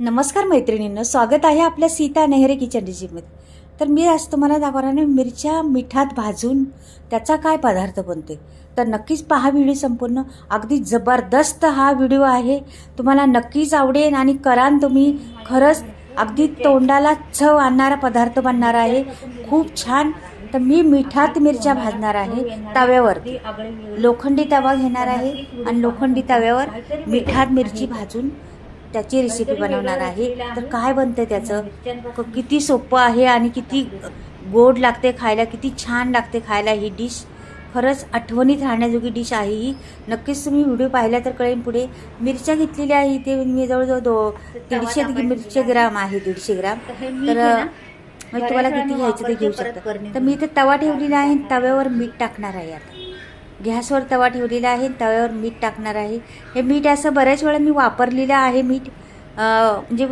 नमस्कार मैत्रिणींनो, स्वागत आहे आपल्या सीता नेहरे किचन रेसिपीमध्ये. तर मी आज तुम्हाला दाखवणार आहे मिरच्या मिठात भाजून त्याचा काय पदार्थ बनते. तर नक्कीच पहा व्हिडिओ संपूर्ण. अगदी जबरदस्त हा व्हिडिओ आहे, तुम्हाला नक्कीच आवडेल आणि करान तुम्ही. खरंच अगदी तोंडाला चव आणणारा पदार्थ बनणार आहे, खूप छान. तर मी मिठात मिरच्या भाजणार आहे तव्यावर. लोखंडी तवा घेणार आहे आणि लोखंडी तव्यावर मिठात मिरची भाजून त्याची रेसिपी बनवणार आहे. तर काय बनते त्याचं, किती सोपं आहे आणि किती गोड लागते खायला, किती छान लागते खायला ही डिश. खरंच आठवणीत राहण्याजोगी डिश आहे ही. नक्कीच तुम्ही व्हिडिओ पाहिला तर कळेल. पुढे मिरच्या घेतलेल्या आहे, इथे मी जवळजवळ 150 मिरची ग्राम आहे, 150 ग्राम. तर तुम्हाला किती घ्यायचं ते घेऊ शकता. तर मी इथे तवा ठेवलेला आहे, तव्यावर मीठ टाकणार आहे. आता गॅसवर तवा ठेवलेला आहे, तव्यावर मीठ टाकणार आहे. हे मीठ असं बऱ्याच वेळा मी वापरलेलं आहे मीठ. म्हणजे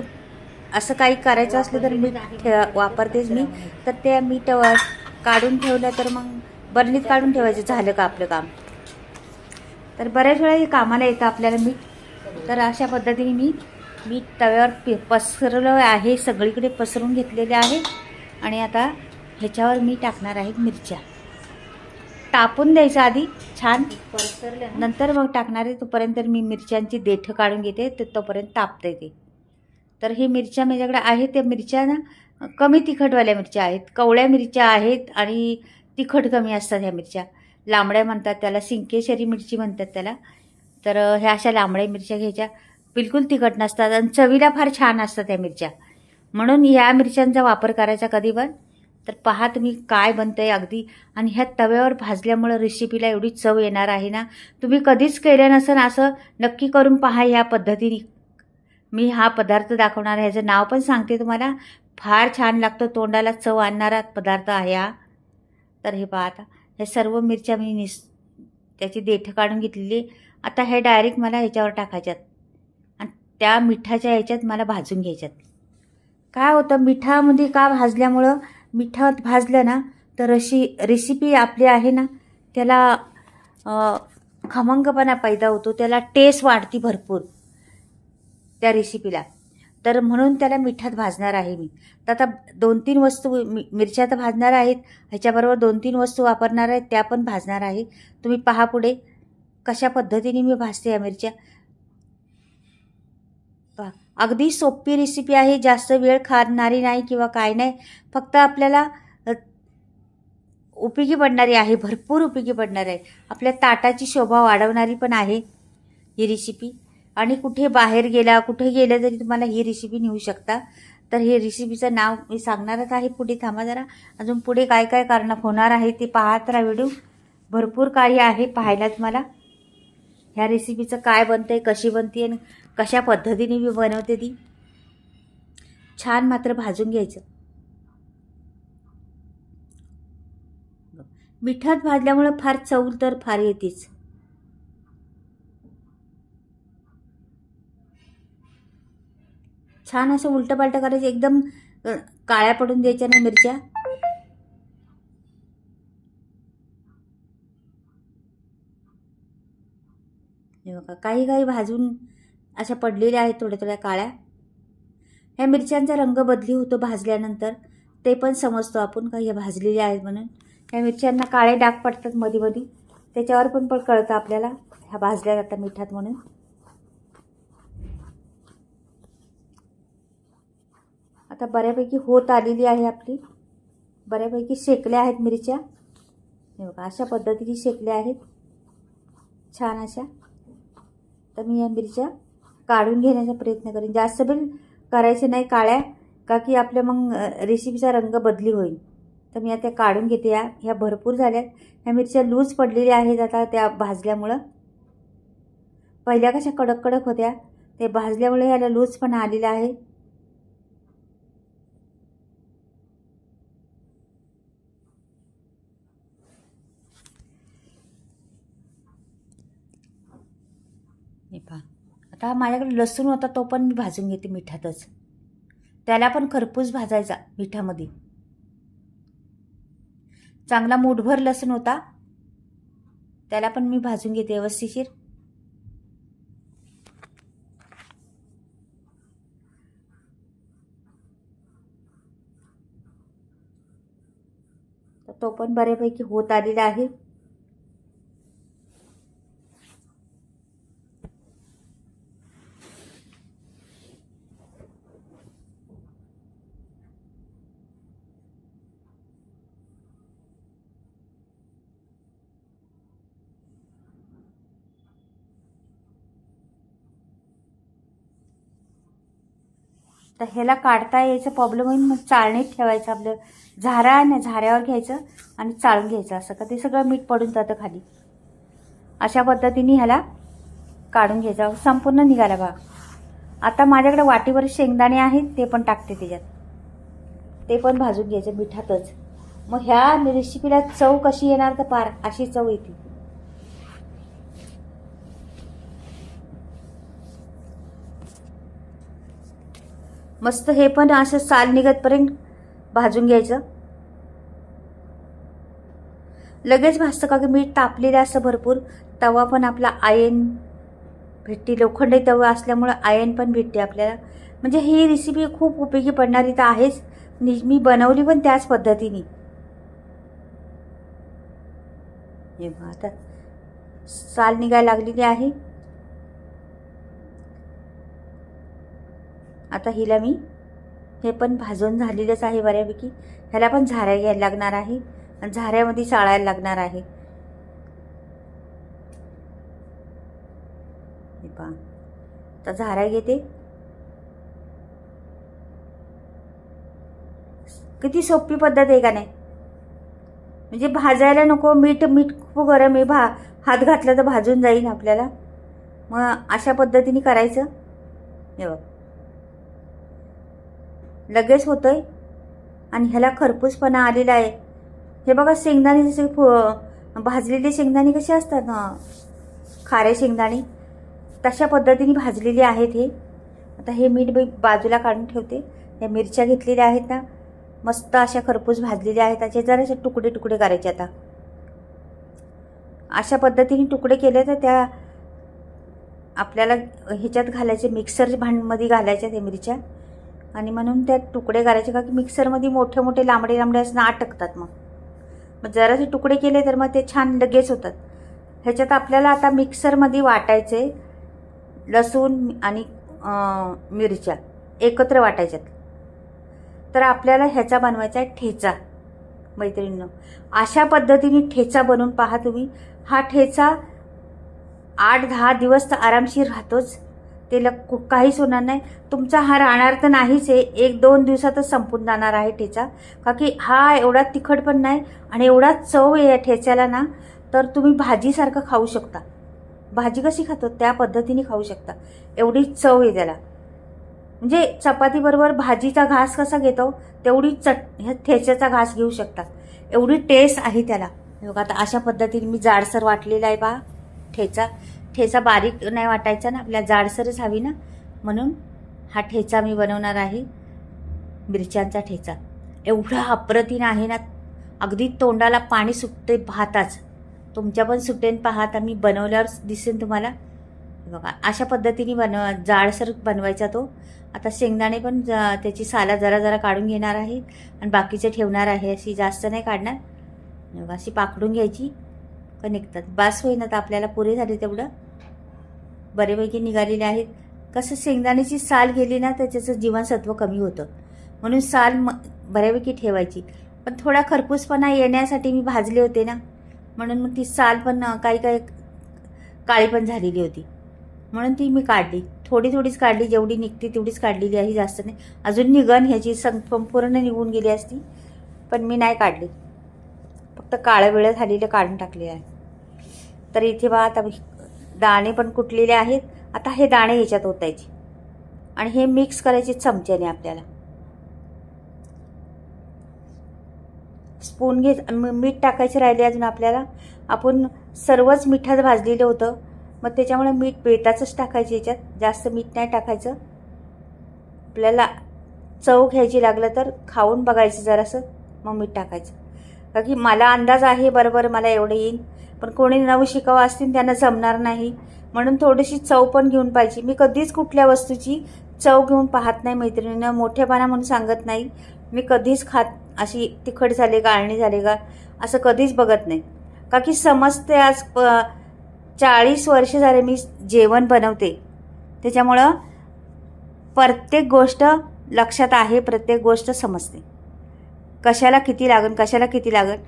असं काही करायचं असलं तर मीठ वापरतेच मी. तर ते मीठ काढून ठेवलं तर मग बरणीत काढून ठेवायचं, झालं का आपलं काम. तर बऱ्याच वेळा हे कामाला येतं आपल्याला मीठ. तर अशा पद्धतीने मी मीठ तव्यावर पसरलं आहे, सगळीकडे पसरून घेतलेले आहे. आणि आता ह्याच्यावर मी टाकणार आहे मिरच्या. तापून द्यायचं आधी छान, नंतर मग टाकणार आहे. तोपर्यंत मी मिरच्यांची देठं काढून घेते, तर तोपर्यंत तापते ते. तर ही मिरच्या माझ्याकडे आहेत, त्या मिरच्या ना कमी तिखटवाल्या मिरच्या आहेत, कवळ्या मिरच्या आहेत आणि तिखट कमी असतात ह्या मिरच्या. लांबड्या म्हणतात त्याला, सिंकेश्वरी मिरची म्हणतात त्याला. तर ह्या अशा लांबड्या मिरच्या घ्यायच्या, बिलकुल तिखट नसतात आणि चवीला फार छान असतात ह्या मिरच्या. म्हणून या मिरच्यांचा वापर करायचा कधी पण. तर पहा तुम्ही काय बनतंय अगदी. आणि ह्या तव्यावर भाजल्यामुळं रेसिपीला एवढी चव येणार आहे ना, तुम्ही कधीच केलं नसेल असं नक्की करून पहा ह्या पद्धतीने. मी हा पदार्थ दाखवणार आहे, ह्याचं नाव पण सांगते तुम्हाला. फार छान लागतो, तोंडाला चव आणणारा पदार्थ आहे हा. तर हे पहा, आता हे सर्व मिरच्या मी त्याची देठं काढून घेतलेली. आता हे डायरेक्ट मला ह्याच्यावर टाकायच्यात आणि त्या मिठाच्या ह्याच्यात मला भाजून घ्यायच्यात. काय होतं, मिठामध्ये का भाजल्यामुळं, मिठात भाजलं ना तर अशी रेसिपी आपली आहे ना त्याला खमंगपणा पैदा होतो, त्याला टेस्ट वाढती भरपूर त्या रेसिपीला. तर म्हणून त्याला मिठात भाजणार आहे मी. तर आता 2-3 वस्तू मिरच्या तर भाजणार आहेत, ह्याच्याबरोबर 2-3 वस्तू वापरणार आहेत, त्या पण भाजणार आहे. तुम्ही पहा पुढे कशा पद्धतीने मी भाजते या मिरच्या. पहा, अगदी सोपी रेसिपी आहे, जास्त वेळ खाणारी नाही किंवा काय नाही. फक्त आपल्याला उपयोगी पडणारी आहे, भरपूर उपयोगी पडणार आहे. आपल्या ताटाची शोभा वाढवणारी पण आहे ही रेसिपी. आणि कुठे बाहेर गेला, कुठे गेलं तरी तुम्हाला ही रेसिपी नेऊ शकता. तर हे रेसिपीचं नाव मी सांगणारच आहे पुढे. थांबा जरा, अजून पुढे काय काय कारणं होणार आहे ते पाहत राहा व्हिडिओ. भरपूर काही आहे पाहायला तुम्हाला. ह्या रेसिपीचं काय बनतंय, कशी बनते आणि कशा पद्धतीने मी बनवते ती. छान मात्र भाजून घ्यायचं. मिठात भाजल्यामुळं फार चव तर फार येतेच. छान असं उलटं पालटं करायचं, एकदम काळ्या पडून द्यायच्या नाही मिरच्या. हे बघा, काही काही भाजून अशा पडलेल्या आहेत थोड्या थोड्या काळ्या. ह्या मिरच्यांचा रंग बदली होतो भाजल्यानंतर, ते पण समजतो आपण का ह्या भाजलेल्या आहेत म्हणून. ह्या मिरच्यांना काळे डाग पडतात मध्ये मध्ये, त्याच्यावर पण कळतं आपल्याला ह्या भाजल्या जातात मिठात म्हणून. आता बऱ्यापैकी होत आलेली आहे आपली, बऱ्यापैकी शेकल्या आहेत मिरच्या. हे बघा, अशा पद्धतीने शेकल्या आहेत छान अशा. तर मी या मिरच्या काढून घेण्याचा प्रयत्न करेन. जास्त पण करायचे नाही काळ्या, का की आपल्या मग रेसिपीचा रंग बदली होईल. तर मी आता काढून घेते. ह्या भरपूर झाल्यात. ह्या मिरच्या लूज पडलेल्या आहेत आता त्या भाजल्यामुळं. पहिल्या कशा कडक कडक होत्या, ते भाजल्यामुळे ह्याला लूज पण आलेला आहे. हे पहा, आता माझ्याकडे लसूण होता, तो पण मी भाजून घेते मिठातच. त्याला पण खरपूस भाजायचा मिठामध्ये. चांगला मूठभर लसूण होता, त्याला पण मी भाजून घेते व्यवस्थिशीर. तो पण बऱ्यापैकी होत आलेला आहे. तर ह्याला काढता यायचा प्रॉब्लेम होईल, मग चाळणीत ठेवायचं. आपलं झारा आहे ना, झाऱ्यावर घ्यायचं आणि चाळून घ्यायचं, असं का ते सगळं मीठ पडून जातं खाली. अशा पद्धतीने ह्याला काढून घ्यायचं. संपूर्ण निघाला बघा. आता माझ्याकडे वाटीभर शेंगदाणे आहेत, ते पण टाकते त्याच्यात. ते पण भाजून घ्यायचं मिठातच. मग ह्या रेसिपीला चव कशी येणार, तर पार अशी चव येते. मस्त हे पण असं साल निघतपर्यंत भाजून घ्यायचं. लगेच भाजतं का की मीठ तापलेलं असं भरपूर. तवा पण आपला आयन भेटते, लोखंडी तवा असल्यामुळं आयन पण भेटते आपल्याला. म्हणजे ही रेसिपी खूप उपयोगी पडणारी तर आहेच. मी बनवली पण त्याच पद्धतीने. हे आता साल निघायला लागलेली आहे. आता हिला मी हे पण भाजून झालेलंच आहे बऱ्यापैकी. ह्याला पण झाऱ्या घ्यायला लागणार आहे आणि झाऱ्यामध्ये चाळायला लागणार आहे. हे पहा, आता झाऱ्या घेते. किती सोपी पद्धत आहे का नाही. म्हणजे भाजायला नको. मीठ खूप गरम आहे. हात घातला तर भाजून जाईल आपल्याला. मग अशा पद्धतीने करायचं. हे बघ, लगेच होतंय आणि ह्याला खरपूसपणा आलेला आहे. हे बघा, शेंगदाणे जसे भाजलेले शेंगदाणे कसे असतात ना, खारे शेंगदाणे, तशा पद्धतीने भाजलेले आहेत हे. आता हे मीठ बाजूला काढून ठेवते. या मिरच्या घेतलेल्या आहेत ना, मस्त अशा खरपूस भाजलेल्या आहेत. त्याचे जरासे तुकडे तुकडे करायचे. आता अशा पद्धतीने तुकडे केले तर त्या आपल्याला ह्याच्यात घालायचे, मिक्सर भांडमध्ये घालायच्या त्या मिरच्या. आणि म्हणून त्यात तुकडे करायचे का की मिक्सरमध्ये मोठे मोठे लांबडे लांबडे असं अटकतात. मग जरासे तुकडे केले तर मग ते छान लगेच होतात. ह्याच्यात आपल्याला आता मिक्सरमध्ये वाटायचे लसूण आणि मिरच्या एकत्र वाटायच्यात. तर आपल्याला ह्याचा बनवायचा आहे ठेचा. मैत्रिणींनो, अशा पद्धतीने ठेचा बनवून पहा तुम्ही. हा ठेचा 8-10 दिवस तर आरामशीर राहतोच. त्याला काहीच होणार नाही. तुमचा हा राहणार तर नाहीच आहे, 1-2 दिवसातच संपून जाणार आहे ठेचा. का की हा एवढा तिखट पण नाही आणि एवढा चव आहे या ठेच्याला ना, तर तुम्ही भाजीसारखं खाऊ शकता. भाजी कशी खातो त्या पद्धतीने खाऊ शकता. एवढी चव आहे त्याला. म्हणजे चपातीबरोबर भाजीचा घास कसा घेतो तेवढी ह्या ठेच्याचा घास घेऊ शकता. एवढी टेस्ट आहे त्याला. बघा, आता अशा पद्धतीने मी जाडसर वाटलेला आहे पहा ठेचा. ठेचा बारीक नाही वाटायचा ना, आपल्याला जाडसरच हवी ना, म्हणून हा ठेचा मी बनवणार आहे. मिरच्यांचा ठेचा एवढा अप्रतिम आहे ना, अगदी तोंडाला पाणी सुटते पाहताच. तुमच्या पण सुटेन पाहता, मी बनवल्यावर दिसेन तुम्हाला. बघा, अशा पद्धतीने जाडसर बनवायचा तो. आता शेंगदाणे पण त्याची साला जरा जरा काढून घेणार आहे आणि बाकीचे ठेवणार आहे. अशी जास्त नाही काढणार. बघा, अशी पाकडून घ्यायची का निघतात. बास होईना तर आपल्याला पुरे झाले तेवढं. बरेपैकी निघालेले आहेत. कसं शेंगदाण्याची साल गेली ना तर त्याचं जीवनसत्व कमी होतं, म्हणून साल बऱ्यापैकी ठेवायची. पण थोडा खरपूसपणा येण्यासाठी मी भाजले होते ना, म्हणून मग ती साल पण काही काळी पण झालेली होती, म्हणून ती मी काढली. थोडीच काढली, जेवढी निघते तेवढीच काढलेली आहे, जास्त नाही. अजून निघन ह्याची संपूर्ण निघून गेली असती, पण मी नाही काढली. फक्त काळं वेळ झालेलं काढून टाकले आहे. तर इथे बा आता दाणे पण कुटलेले आहेत. आता हे दाणे ह्याच्यात ओतायचे आणि हे मिक्स करायचे चमच्याने. आपल्याला स्पून मीठ टाकायचे राहिले अजून आपल्याला. आपण सर्वच मिठात भाजलेलं होतं, मग त्याच्यामुळे मीठ बेताचंच टाकायचं याच्यात, जास्त मीठ नाही टाकायचं. आपल्याला चव घ्यायची लागलं तर खाऊन बघायचं जरासं, मग मीठ टाकायचं. कारण की मला अंदाज आहे बरोबर मला एवढं येईल, पण कोणी नवं शिकावं असतील त्यांना जमणार नाही, म्हणून थोडीशी चव पण घेऊन पाहिजे. मी कधीच कुठल्या वस्तूची चव घेऊन पाहत नाही मैत्रिणीनं, मोठेपणा म्हणून सांगत नाही. मी कधीच खात अशी तिखट झाले का, आळणी झाले का, असं कधीच बघत नाही. का की समजते आज 40 वर्ष झाले मी जेवण बनवते, त्याच्यामुळं प्रत्येक गोष्ट लक्षात आहे, प्रत्येक गोष्ट समजते. कशाला किती लागेल, कशाला किती लागेल,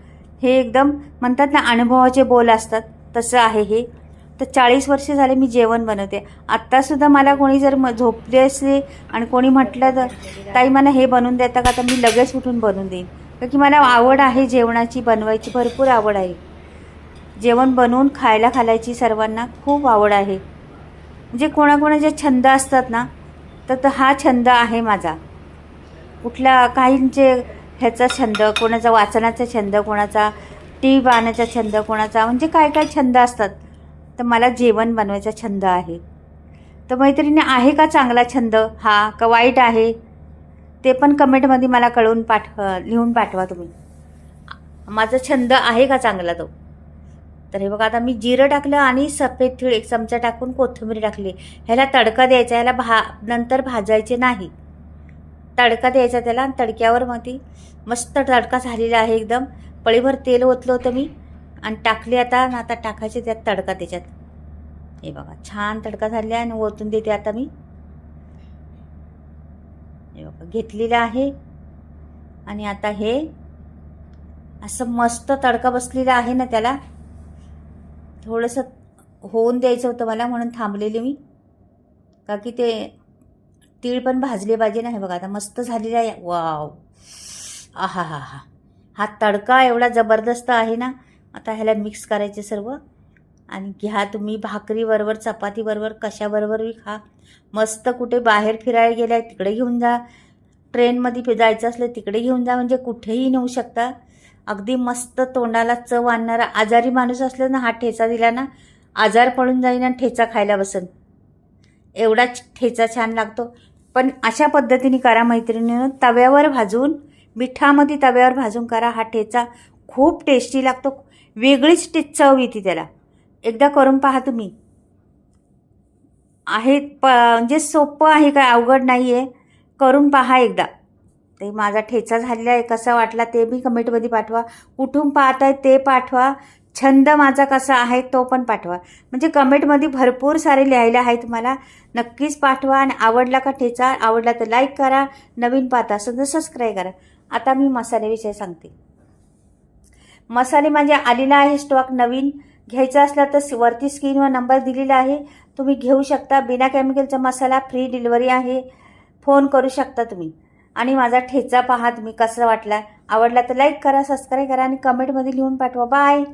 हे एकदम म्हणतात ना अनुभवाचे बोल असतात, तसं आहे हे. तर 40 वर्ष झाले मी जेवण बनवते. आत्तासुद्धा मला कोणी जर झोपले असले आणि कोणी म्हटलं तर ताई मला हे बनवून देता का, तर मी लगेच उठून बनवून देईन. कारण की मला आवड आहे जेवणाची, बनवायची भरपूर आवड आहे. जेवण बनवून खायला घालायची सर्वांना खूप आवड आहे. म्हणजे कोणाकोणाचे छंद असतात ना, तर हा छंद आहे माझा. कुठला काहींचे ह्याचा छंद, कोणाचा वाचनाचा छंद, कोणाचा टी व्ही पाहण्याचा छंद, कोणाचा म्हणजे काय काय छंद असतात. तर मला जेवण बनवायचा छंद आहे. तर मैत्रिणी, आहे का चांगला छंद हा का वाईट आहे, ते पण कमेंटमध्ये मला लिहून पाठवा तुम्ही. माझा छंद आहे का चांगला तो. तर हे बघा, आता मी जिरं टाकलं आणि सफेद तीळ 1 चमचा टाकून कोथिंबीर टाकली. ह्याला तडका द्यायचा, ह्याला नंतर भाजायचे नाही, तडका द्यायचा त्याला. आणि तडक्यावर मग ती मस्त तडका झालेला आहे. एकदम पळीभर तेल ओतलं होतं मी आणि टाकले. आता टाकायचे त्यात तडका त्याच्यात. हे बघा, छान तडका झाला आणि ओतून देते आता मी. हे बघा, घेतलेलं आहे. आणि आता हे असं मस्त तडका बसलेला आहे ना, त्याला थोडंसं होऊन द्यायचं होतं मला, म्हणून थांबलेले मी. का की ते तीळ पण भाजले पाहिजे ना. हे बघा, आता मस्त झालेला आहे. वाव, आहा हा हा, हा तडका एवढा जबरदस्त आहे ना. आता ह्याला मिक्स करायचे सर्व आणि घ्या तुम्ही भाकरीबरोबर, चपातीबरोबर, कशाबरोबरही खा. मस्त कुठे बाहेर फिरायला गेलाय तिकडे घेऊन जा, ट्रेनमध्ये जायचं असलं तिकडे घेऊन जा, म्हणजे कुठेही नेऊ शकता. अगदी मस्त तोंडाला चव आणणारा. आजारी माणूस असलं ना, हा ठेचा दिला ना, आजार पडून जाईन आणि ठेचा खायला बसन, एवढाच ठेचा छान लागतो. पण अशा पद्धतीने करा मैत्रिणीनं, तव्यावर भाजून, मिठामध्ये तव्यावर भाजून करा. हा ठेचा खूप टेस्टी लागतो, वेगळीच चव येते त्याला. एकदा करून पहा तुम्ही. आहे म्हणजे सोपं आहे, काय अवघड नाही आहे, करून पहा एकदा. ते माझा ठेचा झालेला आहे, कसा वाटला ते मी कमेंटमध्ये पाठवा. कुठून पाहताय ते पाठवा. छंद माझा कसा आहे तो पण पाठवा. म्हणजे कमेंटमध्ये भरपूर सारे लिहायला आहे तुम्हाला, नक्कीच पाठवा. आणि आवडला का ठेचा, आवडला तर लाईक करा, नवीन पाहता असेल तर सबस्क्राईब करा. आता मी मसाल्याविषयी सांगते. मसाले माझे आलेला आहे स्टॉक. नवीन घ्यायचा असला तर वरती स्क्रीनवर नंबर दिलेला आहे, तुम्ही घेऊ शकता. बिना केमिकलचा मसाला, फ्री डिलिव्हरी आहे, फोन करू शकता तुम्ही. आणि माझा ठेचा पहा तुम्ही कसा वाटला, आवडला तर लाईक करा, सबस्क्राईब करा आणि कमेंटमध्ये लिहून पाठवा. बाय.